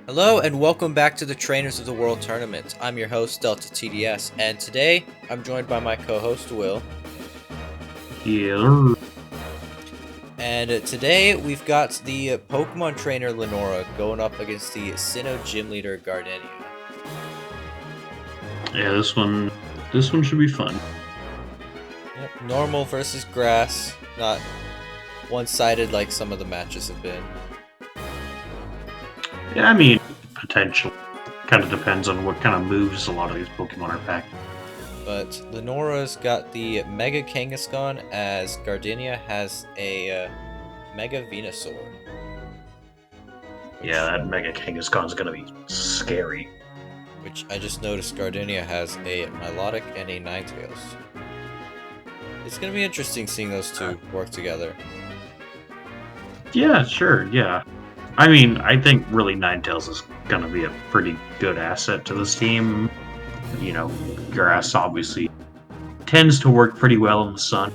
Hello and welcome back to the Trainers of the World Tournament. I'm your host, DeltaTDS, and today I'm joined by my co-host, Will. Yeah. And today we've got the Pokemon trainer Lenora going up against the Sinnoh gym leader Gardenia. Yeah, this one should be fun. Yep, normal versus grass, not one-sided like some of the matches have been. Yeah, I mean, potential. Kind of depends on what kind of moves a lot of these Pokemon are packing. But Lenora's got the Mega Kangaskhan, as Gardenia has a Mega Venusaur. Yeah, that Mega Kangaskhan's gonna be scary. Which I just noticed Gardenia has a Milotic and a Ninetales. It's gonna be interesting seeing those two work together. Yeah, sure, yeah. I mean, I think really Ninetales is gonna be a pretty good asset to this team. You know, grass obviously tends to work pretty well in the sun.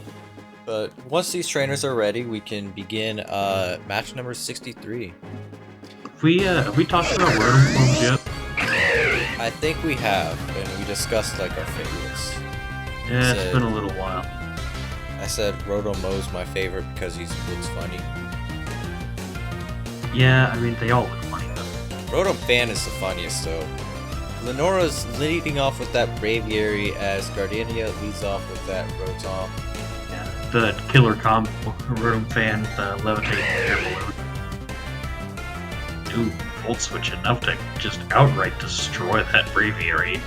But once these trainers are ready, we can begin match number 63. Have we talked about Rotom forms yet? I think we have, and we discussed like our favorites. Yeah, it's been a little while. I said Rotomo's my favorite because he looks funny. Yeah, I mean, they all look funny though. Rotom Fan is the funniest though. Lenora's leading off with that Braviary as Gardenia leads off with that Rotom. Yeah, the killer combo, Rotom Fan, the levitating air balloon. Dude, Volt Switch enough to just outright destroy that Braviary.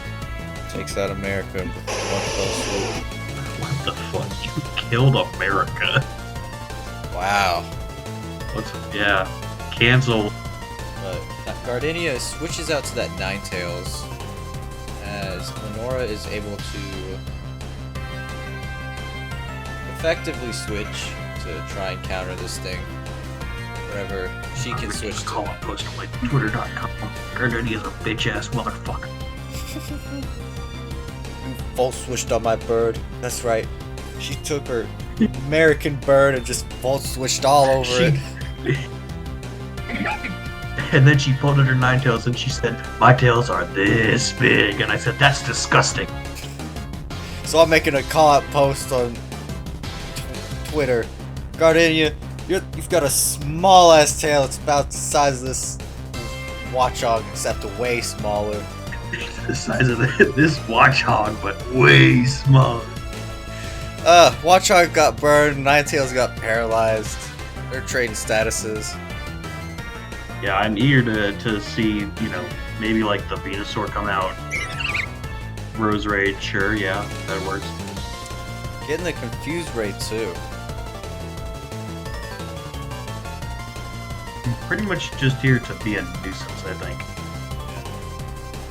Takes out America with one fell swoop. What the fuck? You killed America. Wow. Yeah, cancel. But Gardenia switches out to that Ninetales as Lenora is able to effectively switch to try and counter this thing. Wherever she can switch to. Call and post on my Twitter.com. Gardenia's a bitch ass motherfucker. Volt switched on my bird. That's right. She took her American bird and just volt switched all over it. And then she pulled at her Ninetales and she said, "My tails are this big." And I said, "That's disgusting." So I'm making a call-out post on Twitter. Gardenia, you've got a small-ass tail. It's about the size of this Watchog, except way smaller. The size of this Watchog, but way smaller. Watchog got burned, Ninetales got paralyzed. They're trading statuses. Yeah, I'm eager to see, you know, maybe like the Venusaur come out. Rose Raid, sure, yeah, that works. Getting the Confuse Raid too. I'm pretty much just here to be a nuisance, I think.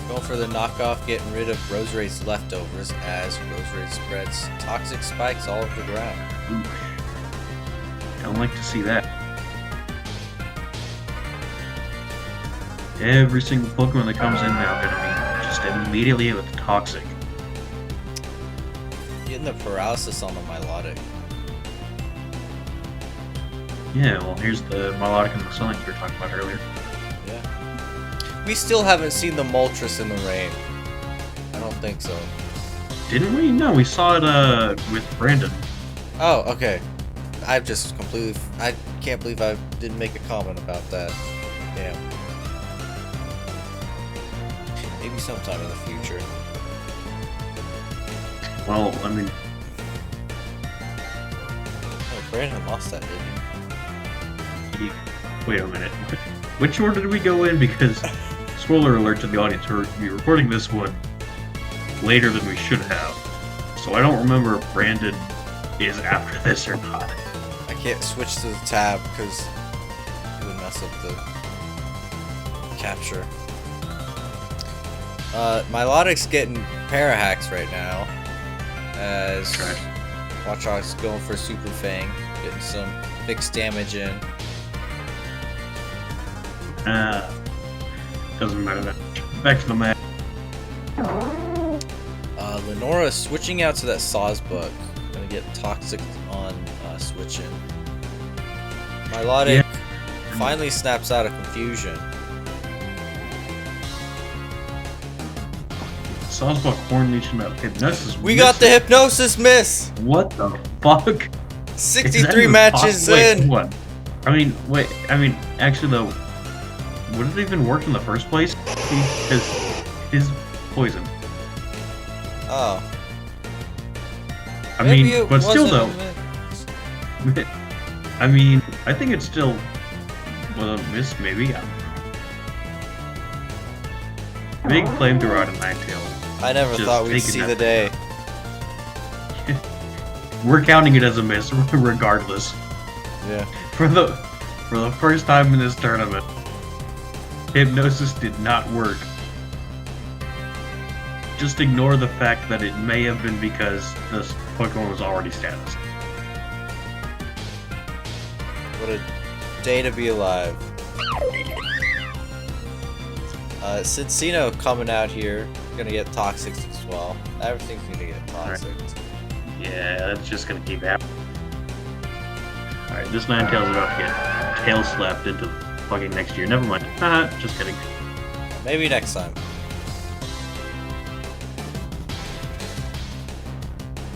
Going for the knockoff, getting rid of Rose Raid's leftovers as Rose Raid spreads toxic spikes all over the ground. Oof. Don't like to see that. Every single Pokemon that comes in now gonna be just immediately with the toxic. Getting the paralysis on the Milotic. Yeah, well here's the Milotic and the Sonic we were talking about earlier. Yeah. We still haven't seen the Moltres in the rain. I don't think so. Didn't we? No, we saw it with Brandon. Oh, okay. I've just completely... I can't believe I didn't make a comment about that. Damn. Maybe sometime in the future. Well, I mean... Oh, Brandon lost that, didn't he? Wait a minute. Which order did we go in? Because, spoiler alert to the audience, we're recording this one later than we should have. So I don't remember if Brandon is after this or not. I can't switch to the tab because it would mess up the capture. Milotic's getting Parahacks right now as Watchog's going for Super Fang, getting some fixed damage in. Doesn't matter that. Back to the match. Lenora switching out to that Sawsbuck. Gonna get toxic on switching. Milotic finally snaps out of confusion. Sawsbuck, Horn Legion, Hypnosis. We got the hypnosis miss. What the fuck? 63 matches in. What? I mean, actually though, would it even work in the first place? Because his poison. Oh. I Maybe mean, it but still wasn't though. a miss. I mean, I think it's still a miss, maybe. Big flamethrower out of Ninetale. I never Just thought we'd taking see that the day. We're counting it as a miss, regardless. Yeah. For the first time in this tournament, Hypnosis did not work. Just ignore the fact that it may have been because this Pokemon was already status. What a day to be alive. Since Sinnoh coming out here, gonna get toxic as well. Everything's gonna get toxic. Right. Yeah, that's just gonna keep happening. Alright, this Ninetale's about to get tail slapped into fucking next year. Never mind. Just kidding. Maybe next time.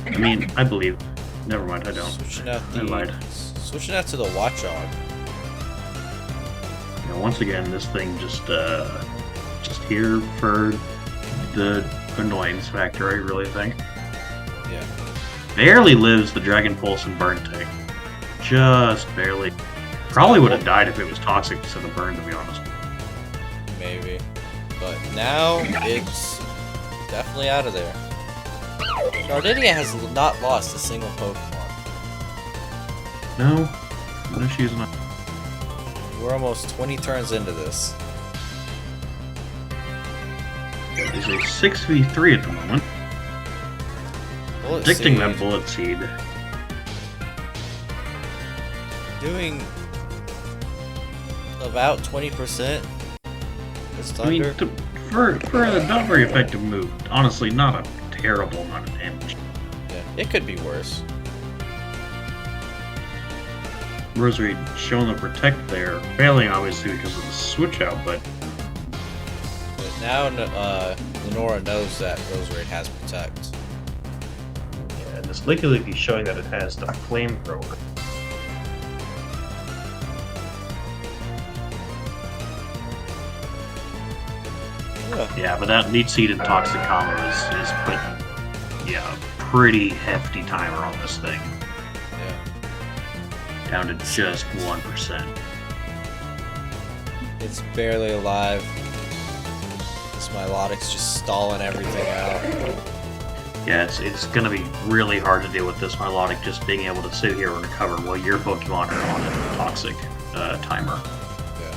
I mean, I believe. Never mind, I don't. Switching out to the Watchog. You know, once again, this thing just here for the annoyance factor, I really think. Yeah. Barely lives the Dragon Pulse and Burn tank. Just barely. Probably would have died if it was toxic instead of Burn, to be honest. Maybe. But now it's definitely out of there. Gardenia has not lost a single Pokemon. No, she's not. We're almost 20 turns into this. It is a 6v3 at the moment. Predicting that Bullet Seed. Doing about 20%. It's I mean, Thunder. for a not very effective move, honestly, not a terrible amount of damage. Yeah, it could be worse. Rosary showing the Protect there, failing obviously because of the switch out, but now Lenora knows that Rosary has Protect. yeah, and this Licky Licky showing that it has the Flamethrower. Yeah, but that Leech Seed and Toxic combo is putting, yeah, a pretty hefty timer on this thing. Yeah. Down to just 1%. It's barely alive. This Milotic's just stalling everything out. Yeah, it's gonna be really hard to deal with this Milotic just being able to sit here and recover while your Pokemon are on a Toxic timer. Yeah.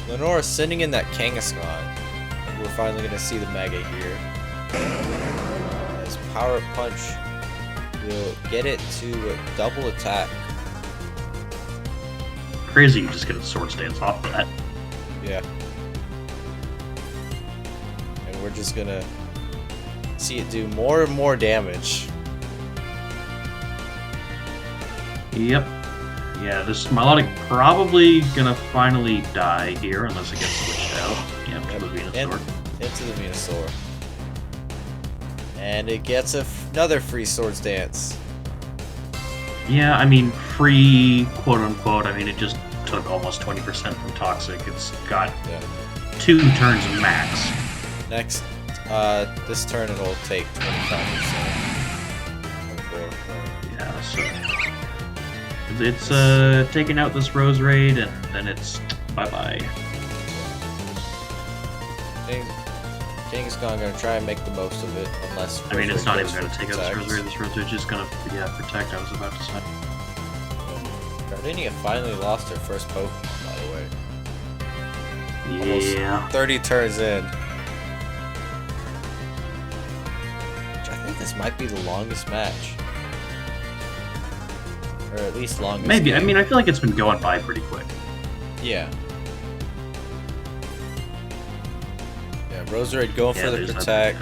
Lenora sending in that Kangaskhan. We're finally going to see the Mega here. As Power Punch will get it to double attack. Crazy you just get a Sword Stance off of that. Yeah. And we're just going to see it do more and more damage. Yep. Yeah, this Milotic probably gonna finally die here unless it gets switched out. Yep, to the Venusaur. Into the Venusaur. And it gets another free Swords Dance. Yeah, I mean, free, quote-unquote. I mean, it just took almost 20% from Toxic. It's got 2 turns max. Next, this turn it'll take 25%. Yeah, so... It's taking out this Rose Raid, and then it's bye-bye. Kangaskhan gonna try and make the most of it, unless... I mean, it's not even gonna take out this Rose Raid. This Rose Raid's just gonna, yeah, Protect, I was about to say. Gardenia finally lost her first Pokemon, by the way. Yeah. Almost 30 turns in. Which I think this might be the longest match. Or at least longest Maybe. game. I mean, I feel like it's been going by pretty quick. Yeah. Yeah, Roserade going for the Protect.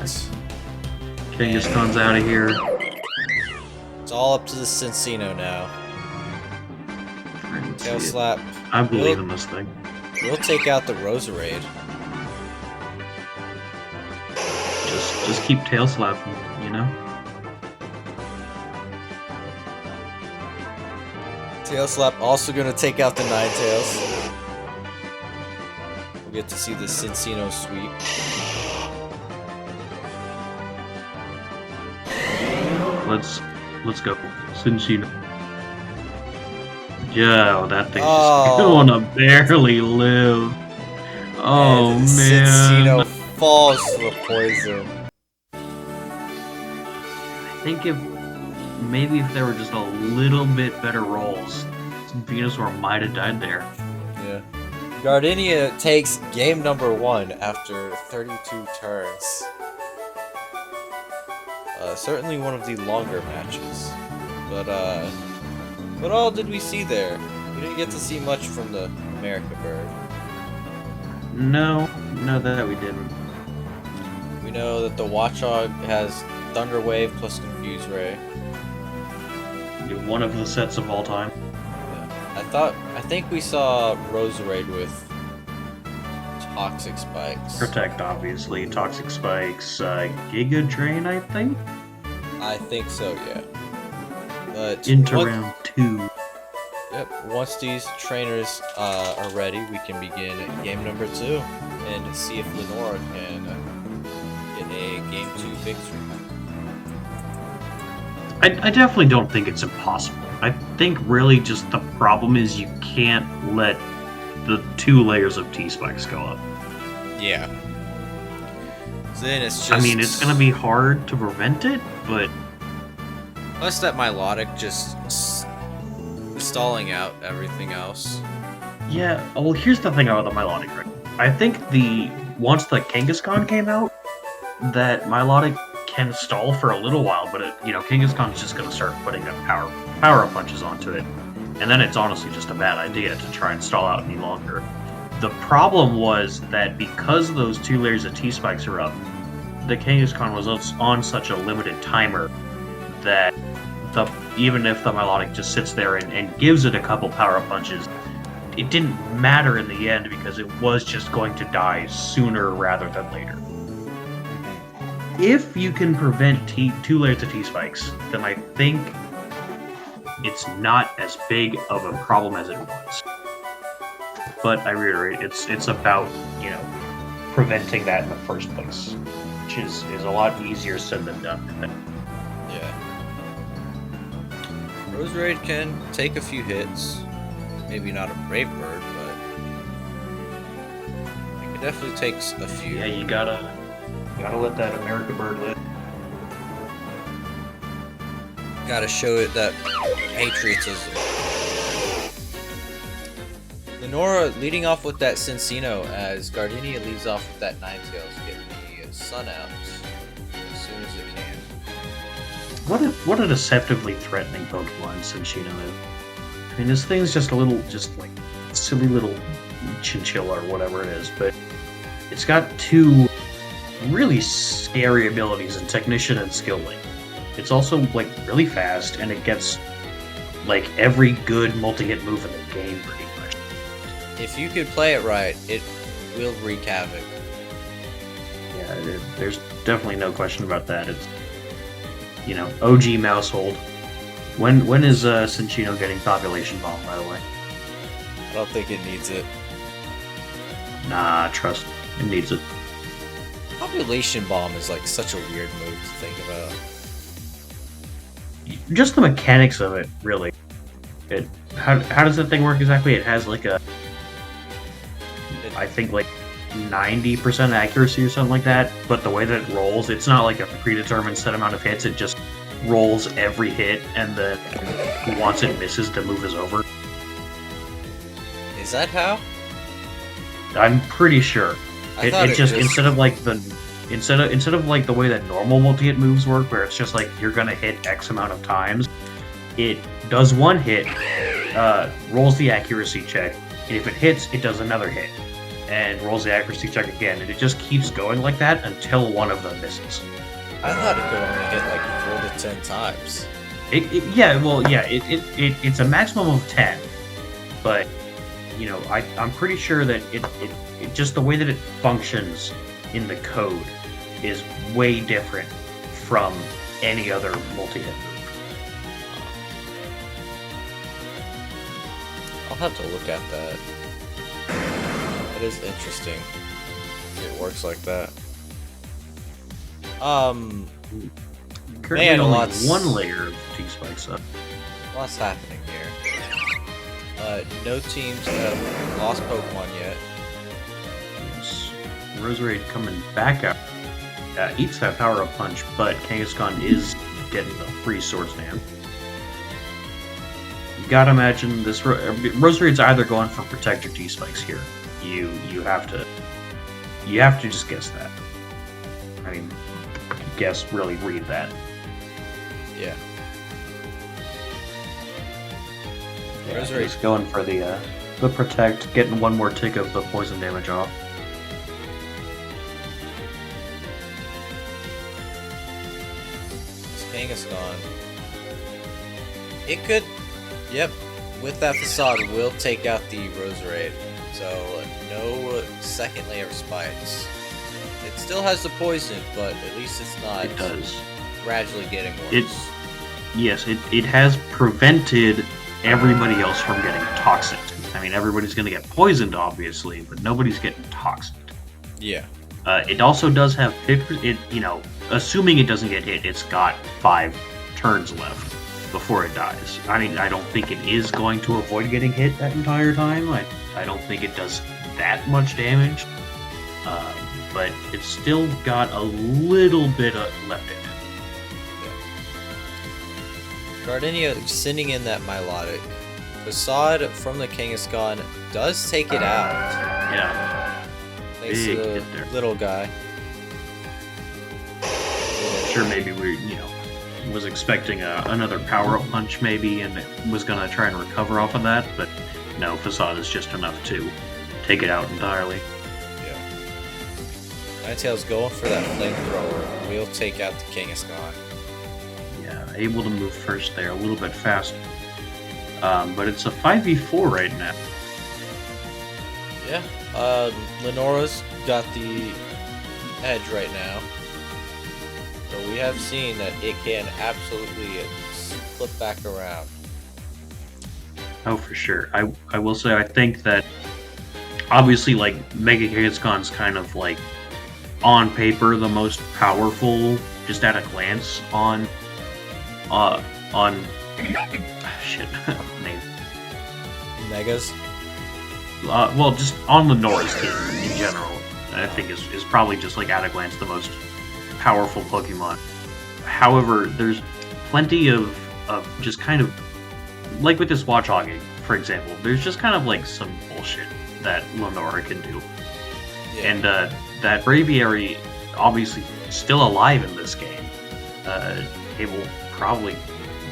Kangaskhan's out of here. It's all up to the Sinnoh now. Tail Slap. I believe in this thing. We'll take out the Roserade. Just Just keep tail slapping, you know? Tail slap also gonna take out the Ninetales. We'll get to see the Sinnoh sweep. Let's go. Sinnoh. Yeah, that thing's just gonna barely live. Oh, and man. Sinnoh falls to the poison. I think maybe if there were just a little bit better rolls, Venusaur might have died there. Yeah. Gardenia takes game number 1 after 32 turns. Certainly one of the longer matches. But what all did we see there? We didn't get to see much from the America bird. No, that we didn't. We know that the Watchog has Thunder Wave plus Confuse Ray. One of the sets of all time. Yeah. I think we saw Roserade with Toxic Spikes. Protect, obviously. Toxic Spikes, Giga Drain, I think? I think so, yeah. But into round 2. Yep, once these trainers are ready, we can begin game number 2 and see if Lenora can get a game 2 victory. I definitely don't think it's impossible. I think really just the problem is you can't let the 2 layers of T-Spikes go up. Yeah. Then it's just... I mean, it's going to be hard to prevent it, but... Plus that Melodic just stalling out everything else. Yeah, well, here's the thing about the Melodic, right? I think once the Kangaskhan came out, that Melodic can stall for a little while, but Kangaskhan's just going to start putting up power-up punches onto it. And then it's honestly just a bad idea to try and stall out any longer. The problem was that because those 2 layers of T-Spikes are up, the Kangaskhan was on such a limited timer that even if the Melodic just sits there and gives it a couple power-up punches, it didn't matter in the end because it was just going to die sooner rather than later. If you can prevent 2 layers of T-Spikes, then I think it's not as big of a problem as it was. But I reiterate, it's about, preventing that in the first place, which is a lot easier said than done. Yeah. Roserade can take a few hits. Maybe not a Brave Bird, but it can definitely take a few. Yeah, you gotta let that America bird live. Gotta show it that patriotism. Lenora leading off with that Sinnoh as Gardenia leads off with that Ninetales, getting the sun out as soon as it can. What a deceptively threatening Pokemon Sinnoh is. I mean, this thing's just like silly little chinchilla or whatever it is, but it's got 2 really scary abilities in Technician and Skill Link. It's also like really fast, and it gets like every good multi-hit move in the game pretty much. If you could play it right, it will wreak havoc. Yeah, there's definitely no question about that. It's OG Mousehold. When is Sinnoh getting Population Bomb, by the way? I don't think it needs it. Nah, trust me, it needs it. Population Bomb is like such a weird move to think about. Just the mechanics of it, really. How does that thing work exactly? It has like I think like 90% accuracy or something like that, but the way that it rolls, it's not like a predetermined set amount of hits, it just rolls every hit, and then once it misses, the move is over. Is that how? I'm pretty sure. It just instead of like the way that normal multi-hit moves work, where it's just like you're gonna hit X amount of times, it does 1 hit, rolls the accuracy check, and if it hits, it does another hit, and rolls the accuracy check again, and it just keeps going like that until one of them misses. I thought it could only hit like 4 to 10 times. It's a maximum of 10, but I'm pretty sure that it just the way that it functions in the code is way different from any other multi-hit move. I'll have to look at that. It is interesting. It works like that. Currently Man, only lots- one layer of T-spikes up. What's happening here? No teams have lost Pokemon yet. Yes. Roserade coming back out. Eats that power-up punch, but Kangaskhan is getting the free Sword Stand. You gotta imagine this. Roserade's either going for Protector T-spikes here. You have to just guess that. I mean, guess, really read that. Yeah. Yeah, Roserade- he's going for the Protect, getting one more tick of the poison damage off. This Kangaskhan. It could. Yep. With that facade, will take out the Roserade. So, no second layer of spikes. It still has the poison, but at least it's not It does. gradually getting worse. Yes, it has prevented everybody else from getting toxic. I mean, everybody's going to get poisoned, obviously, but nobody's getting toxic. Yeah. It also does have assuming it doesn't get hit, it's got 5 turns left before it dies. I mean, I don't think it is going to avoid getting hit that entire time. I don't think it does that much damage, but it's still got a little bit left in it. Gardenia sending in that Milotic. Facade from the Kangaskhan does take it out. Yeah, Thanks big to hit there. the little guy. Sure, maybe was expecting another power-up punch maybe, and it was going to try and recover off of that, but no, Facade is just enough to take it out entirely. Yeah. Ninetales going for that flamethrower. We'll take out the Kangaskhan. Yeah, able to move first there, a little bit faster. But it's a 5v4 right now. Yeah. Lenora's got the edge right now. So we have seen that it can absolutely flip back around. Oh, for sure. I will say, I think that obviously, like, Mega Kangaskhan's kind of like on paper the most powerful, just at a glance on shit name. Megas. Well, just on Lenora's team in general, I think is probably just like at a glance the most powerful Pokemon. However, there's plenty of just kind of like with this Watchogging, for example. There's just kind of like some bullshit that Lenora can do, Yeah. and that Braviary obviously still alive in this game. Able probably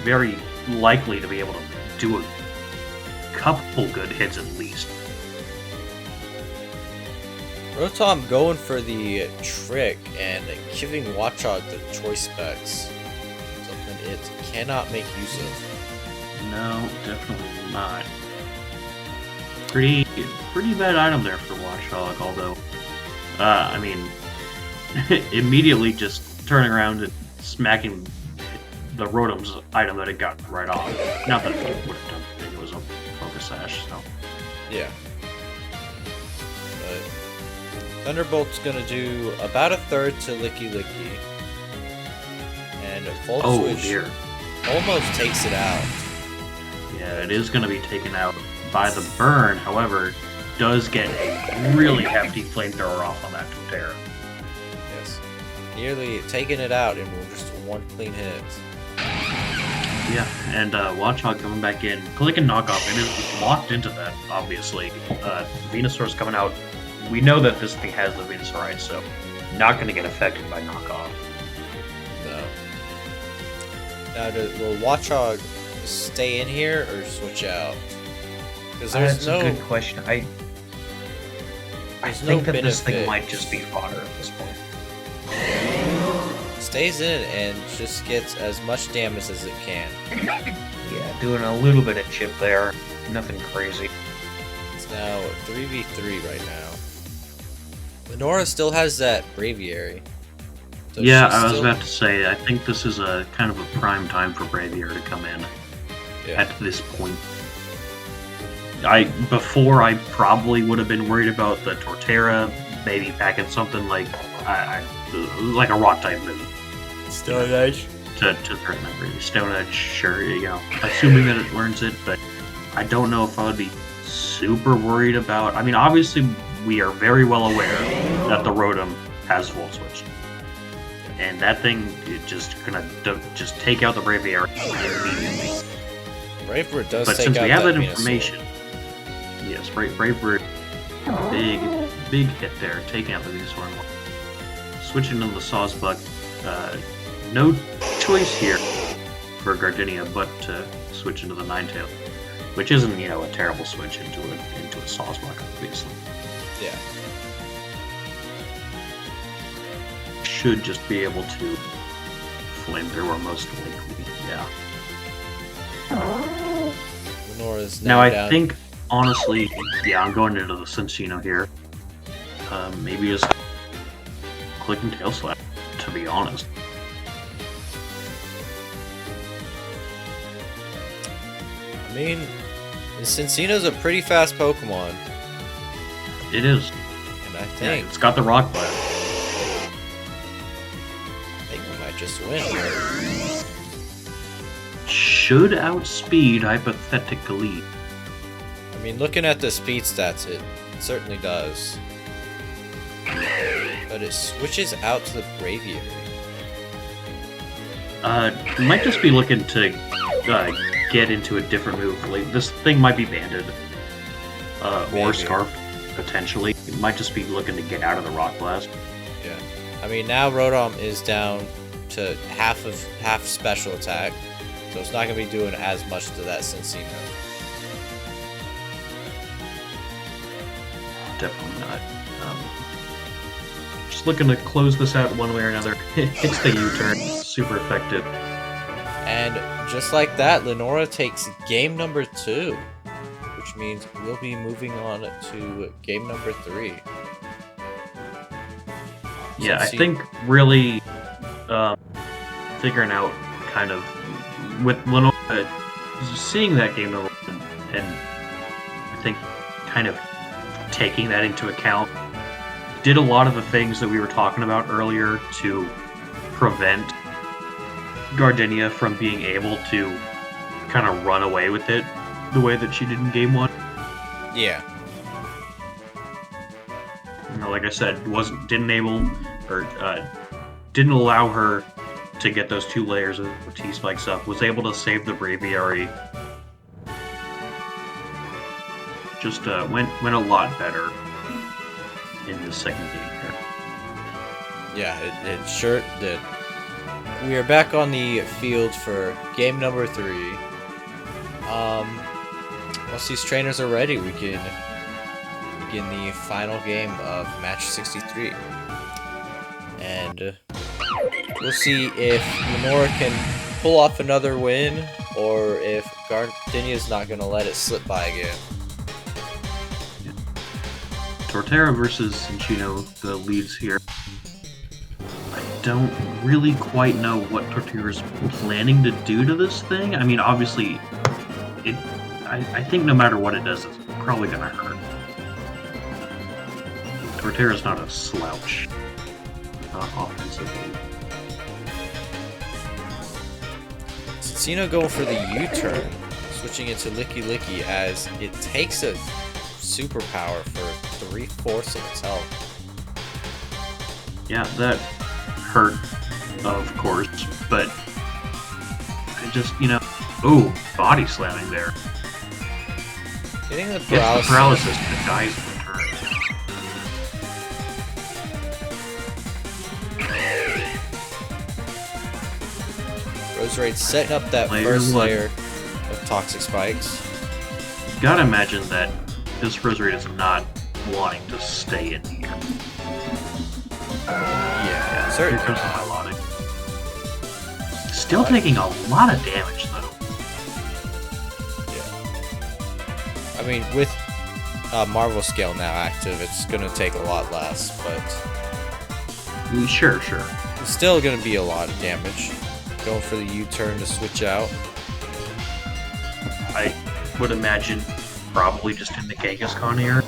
very likely to be able to do a couple good hits at least. Rotom going for the trick and giving Watchog the choice specs. Something it cannot make use of. No, definitely not. Pretty bad item there for Watchog, although, I mean, immediately just turning around and smacking the Rotom's item that it got right off. Not that it would have done anything, it was a Focus Sash, so. Yeah. But Thunderbolt's gonna do about a third to Licky Licky. And Volt Oh Switch dear. almost takes it out. Yeah, it is going to be taken out by the burn, however, does get a really hefty flamethrower off on that Totera. Yes. Nearly taking it out in just one clean hit. Yeah, and Watchog coming back in. Click and knockoff, it is locked into that, obviously. Venusaur's coming out. We know that this thing has the Venusaurite, so not going to get affected by knockoff. No. Now, will Watchog stay in here or switch out? Because there's That's no. a good question. I There's think no that this thing benefit. might just be fodder at this point. Stays in and just gets as much damage as it can. Yeah, doing a little bit of chip there. Nothing crazy. It's now 3v3 right now. Lenora still has that Braviary. Does Yeah, she I was still- about to say, I think this is a kind of a prime time for Bravier to come in Yeah. at this point. Before I probably would have been worried about the Torterra, maybe packing something like like a rock type move Stone Edge. to threaten that Bravier. Stone Edge, sure, assuming that it learns it, but I don't know if I would be super worried about. I mean, obviously, we are very well aware that the Rotom has Volt Switch. And that thing is just gonna just take out the Braviary immediately. Bravebird does But take since out we have that Venusaur. information, yes, Bravebird, big hit there, taking out the Venusaur. Switching to the Sawsbuck, no choice here for Gardenia but to switch into the Ninetale, which isn't a terrible switch into a Sawsbuck, obviously. Yeah. Should just be able to flamethrower most likely, yeah. Lenora's Now I down. think, honestly, yeah, I'm going into the Sinnoh here. Maybe just click and tail slap, to be honest. I mean, Sinnoh's a pretty fast Pokemon, It is. and I Yeah, think it's got the Rock Blast. we might just win here. Should outspeed, hypothetically. I mean, looking at the speed stats, it certainly does. But it switches out to the Braviary. Might just be looking to get into a different move. Like, this thing might be banded. Or Maybe. Scarf, potentially. It might just be looking to get out of the Rock Blast. Yeah. I mean, now Rotom is down to half special attack, so it's not going to be doing as much to that Sinnoh. Definitely not. Just looking to close this out one way or another. Hits the U-turn. Super effective. And just like that, Lenora takes game number 2, which means we'll be moving on to game number 3. Yeah, I See- think really figuring out kind of with Lenora seeing that game number one, and I think kind of taking that into account, did a lot of the things that we were talking about earlier to prevent Gardenia from being able to kind of run away with it the way that she did in game 1. Yeah. Like I said, didn't allow her to get those 2 layers of T-spikes up. Was able to save the Braviary. Just went a lot better in the second game here. Yeah, it sure did. We are back on the field for game number 3. Once these trainers are ready, we can begin the final game of match 63. And we'll see if Lenora can pull off another win, or if Gardenia's not going to let it slip by again. Torterra versus Sinnoh, the leads here. I don't really quite know what Torterra's planning to do to this thing. I mean, obviously, I think no matter what it does, it's probably going to hurt. Torterra's not a slouch offensively. Sinnoh going for the U-turn, switching into Licky Licky as it takes a superpower for 3/4 of its health. Yeah, that hurt, of course, but I just, body slamming there. Getting the Gets the paralysis. paralysis that dies in turn. Roserade setting up that Layer first one. layer of toxic spikes. You gotta imagine that this Roserade is not wanting to stay in here. Yeah, Here certainly. comes the Milotic. Still taking a lot of damage, though. Yeah. I mean, with Marvel Scale now active, it's gonna take a lot less, but Sure. Still gonna be a lot of damage. Going for the U-turn to switch out. I would imagine probably just in the Kangaskhan here.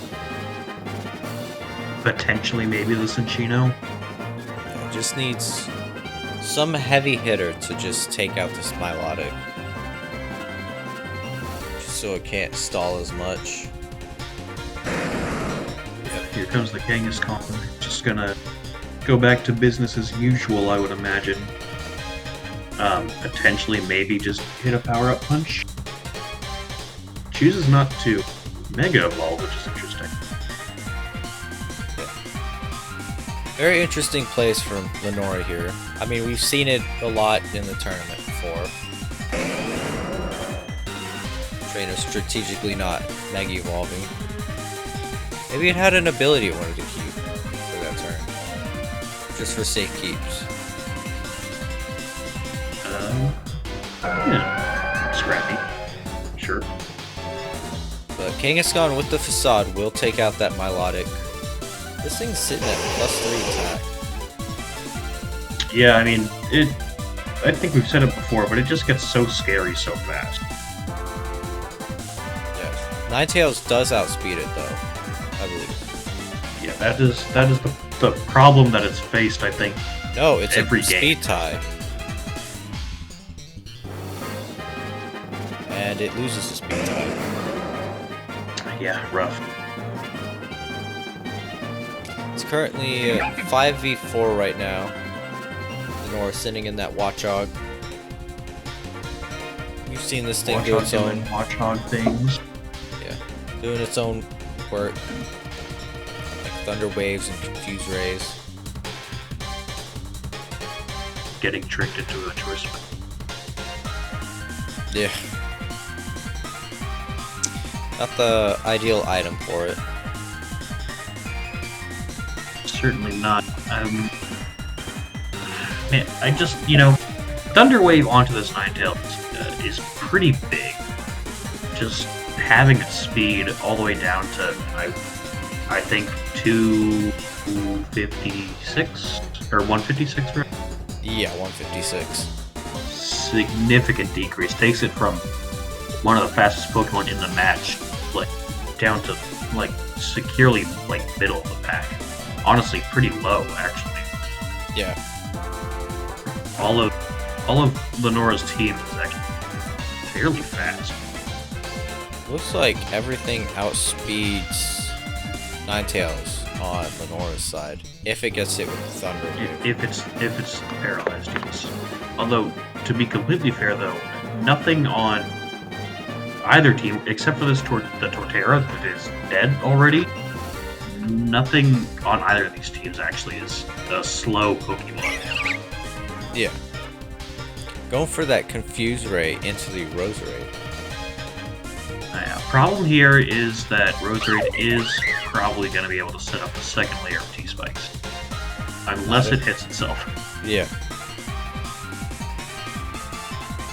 Potentially maybe the Sinnoh. Yeah, just needs some heavy hitter to just take out this Milotic. Just so it can't stall as much. Yeah, here comes the Kangaskhan. Just gonna go back to business as usual, I would imagine. Potentially maybe just hit a power-up punch. Chooses not to Mega Evolve, which is interesting. Very interesting plays from Lenora here. I mean, we've seen it a lot in the tournament before. Trainer strategically not Mega Evolving. Maybe it had an ability it wanted to keep for that turn. Just for safe keeps. Yeah. Scrappy. Sure. But Kangaskhan with the Facade will take out that Milotic. This thing's sitting at +3 attack. Yeah, I mean, I think we've said it before, but it just gets so scary so fast. Yes. Ninetales does outspeed it though, I believe. Yeah, that is the problem that it's faced, I think. No, it's every a game. speed tie. And it loses the speed tie. Yeah, rough. It's currently 5v4 right now. Lenora sitting in that Watchog. You've seen this thing do its own Watchog things. Yeah, doing its own work. Like Thunder Waves and Confuse Rays. Getting tricked into a twist. Yeah. Not the ideal item for it. Certainly not. Man, I just, Thunder Wave onto this Ninetales is pretty big. Just having its speed all the way down to, I think, 256 or 156, right? Yeah, 156. Significant decrease. Takes it from one of the fastest Pokemon in the match, down to securely middle of the pack. Honestly, pretty low actually. Yeah. All of Lenora's team is actually fairly fast. Looks like everything outspeeds Ninetales on Lenora's side. If it gets hit with Thunder Wave. If it's paralyzed, yes. Although, to be completely fair though, nothing on either team, except for the Torterra that is dead already, nothing on either of these teams actually is a slow Pokemon. Yeah. Going for that Confuse Ray into the Roserade. Problem here is that Roserade is probably going to be able to set up a second layer of T-Spikes. Unless it hits itself. Yeah.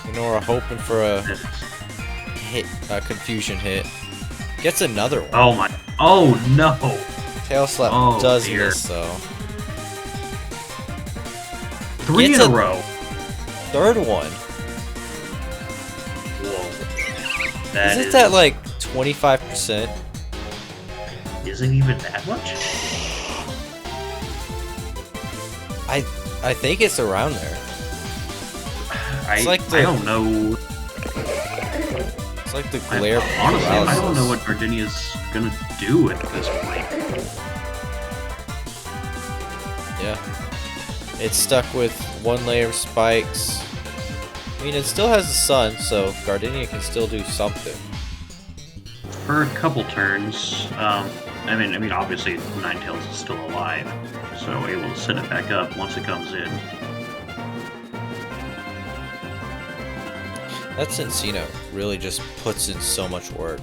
Lenora hoping for a confusion hit. Gets another one. Oh my. Oh no! Tail Slap does miss though. 3 Gets in a row. Third one. Whoa. Isn't that like 25%? Isn't even that much? I think it's around there. It's like I don't know. It's like the glare. Honestly, I don't know what Gardenia's gonna do at this point. Yeah. It's stuck with one layer of spikes. I mean, it still has the sun, so Gardenia can still do something. For a couple turns, I mean, obviously Ninetales is still alive, so able to set it back up once it comes in. That Sinnoh really just puts in so much work.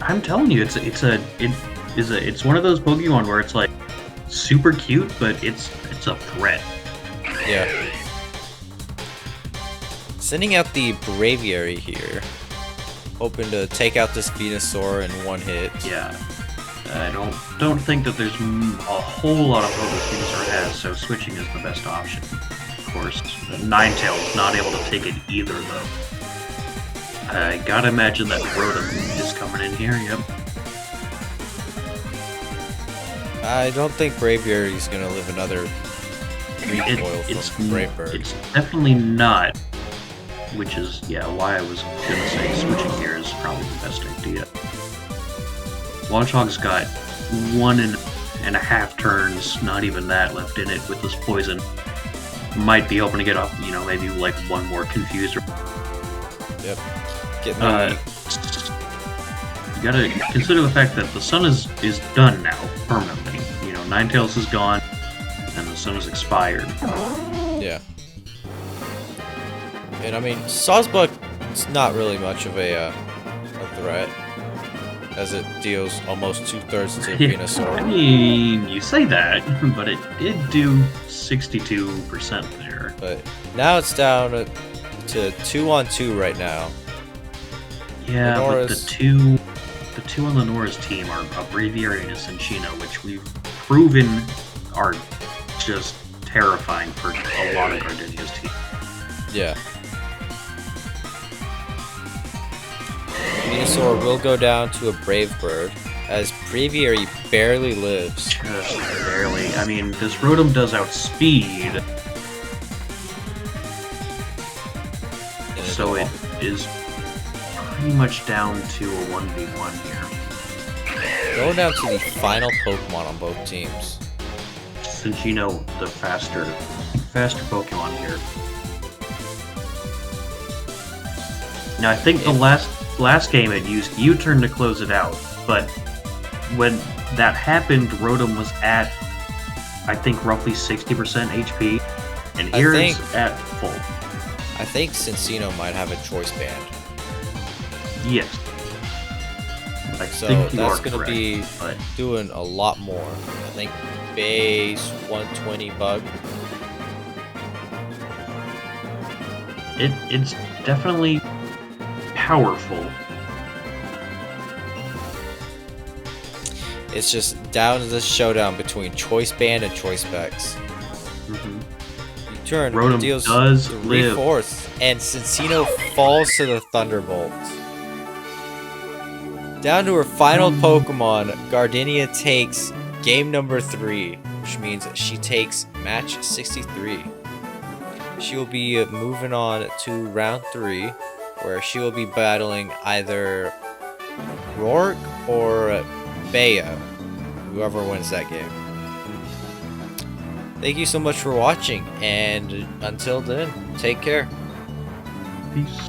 I'm telling you, it's one of those Pokemon where it's like super cute, but it's a threat. Yeah. Sending out the Braviary here, hoping to take out this Venusaur in one hit. Yeah. I don't think that there's a whole lot of focus Venusaur has, so switching is the best option. Of course, Ninetales not able to take it either, though. I gotta imagine that Rotom is coming in here. Yep. I don't think Braviary's gonna live another recoil from Brave Bird. It's definitely not. Which is, yeah, why I was gonna say switching here is probably the best idea. Watchog's got 1.5 turns, not even that, left in it with this poison. Might be hoping to get up, you know, maybe like one more Confuser. Yep. Get me. You gotta consider the fact that the sun is done now, permanently. You know, Ninetales is gone, and the sun is expired. Yeah. And I mean, Sawsbuck's not really much of a threat, as it deals almost 2/3 to Venusaur. I mean, you say that, but it did do 62% there. But now it's down to 2-on-2 right now. Yeah, Lenora's... but the two on Lenora's team are Braviary and Sinnoh, which we've proven are just terrifying for a lot of Gardenia's team. Yeah. Venusaur will go down to a Brave Bird, as Braviary barely lives. Just barely. I mean, this Rotom does outspeed, so it is pretty much down to a 1v1 here. Going down to the final Pokemon on both teams. Sinnoh, the faster Pokemon here. Now, I think the last game it used U-turn to close it out, but when that happened, Rotom was at, I think, roughly 60% HP, and here it's at full. I think Sinnoh might have a choice band. Yes. So that's going to be doing a lot more. I think base 120 bug. It's definitely powerful. It's just down to this showdown between choice band and choice specs. Turn Rotom deals does 3/4, and Sinnoh falls to the Thunderbolt. Down to her final Pokemon, Gardenia takes game number 3, which means she takes match 63. She will be moving on to round 3, where she will be battling either Rourke or Bea, whoever wins that game. Thank you so much for watching, and until then, take care. Peace.